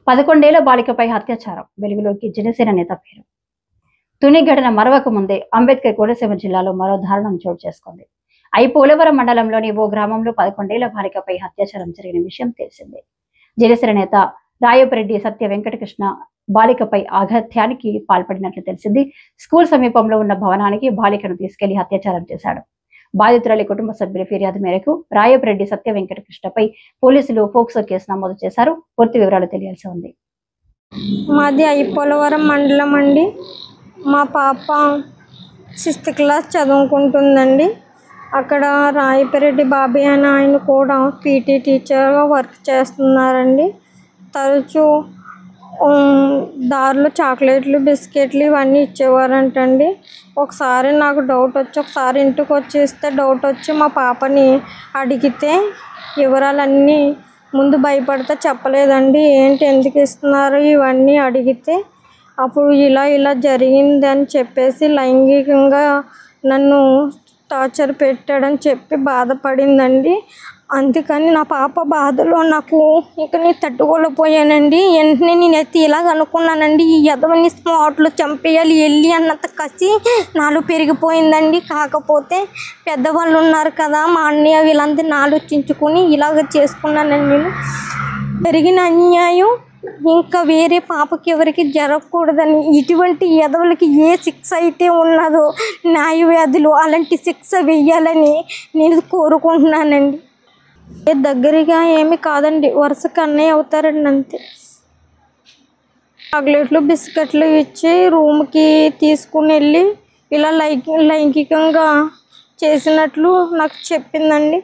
11 ఏళ్ల బాలికపై అత్యాచారం వెలుగులోకి జనసేన నేత పేరు. తుని ఘటన మరవక ముందే అంబేద్కర్ కోనసీమ జిల్లాలో మరో దారుణం చోటు చేసుకుంది. పోలవరం మండలంలోని ఓ గ్రామంలో 11 ఏళ్ల బాలికపై అత్యాచారం జరిగిన విషయం తెలిసిందే. జనసేన నేత రాయపరెడ్డి సత్య వెంకటకృష్ణ బాలికపై అఘాత్యానికి పాల్పడినట్లు తెలిసింది. స్కూల్ సమీపంలో ఉన్న భవనానికి బాలికను తీసుకెళ్లి అత్యాచారం చేశాడు. బాధితురాలి కుటుంబ సభ్యుల ఫిర్యాదు మేరకు రాయపరెడ్డి సత్య వెంకటకృష్ణపై పోలీసులు పోక్సో కేసు నమోదు చేశారు. పూర్తి వివరాలు తెలియాల్సి ఉంది. మాది పోలవరం మండలం అండి. మా పాప 6th క్లాస్ చదువుకుంటుందండి. అక్కడ రాయపరెడ్డి బాబాయ్ అని ఆయన కూడా పీటీ టీచర్గా వర్క్ చేస్తున్నారండి. తరచూ దారిలో చాక్లెట్లు, బిస్కెట్లు ఇవన్నీ ఇచ్చేవారంటండి. ఒకసారి నాకు డౌట్ వచ్చి ఒకసారి ఇంటికి వచ్చేస్తే డౌట్ వచ్చి మా పాపని అడిగితే వివరాలన్నీ ముందు భయపడితే చెప్పలేదండి. ఏంటి ఎందుకు ఇస్తున్నారు ఇవన్నీ అడిగితే అప్పుడు ఇలా జరిగింది అని చెప్పేసి లైంగికంగా నన్ను టార్చర్ పెట్టాడని చెప్పి బాధపడిందండి. అందుకని నా పాప బాధలో నాకు ఇక నేను తట్టుకోలేకపోయానండి. వెంటనే నేనైతే ఇలాగ అనుకున్నానండి, ఈ ఎదవని స్పాట్లో చంపేయాలి వెళ్ళి అన్నంత కసి నాలో పెరిగిపోయిందండి. కాకపోతే పెద్దవాళ్ళు ఉన్నారు కదా, మా అన్నయ్య వీళ్ళందరినీ ఆలోచించుకొని ఇలాగ చేసుకున్నానండి. నేను జరిగిన అన్యాయం ఇంకా వేరే పాపకి ఎవరికి జరగకూడదని, ఇటువంటి ఎదవులకి ఏ శిక్ష అయితే ఉన్నదో న్యాయవ్యాధులు అలాంటి శిక్ష వెయ్యాలని నేను కోరుకుంటున్నానండి. దగ్గరగా ఏమి కాదండి, వరుసకు అన్నయ్య అవుతారండి అంతే. చాక్లెట్లు, బిస్కెట్లు ఇచ్చి రూమ్కి తీసుకుని వెళ్ళి ఇలా లైంగికంగా చేసినట్లు నాకు చెప్పిందండి.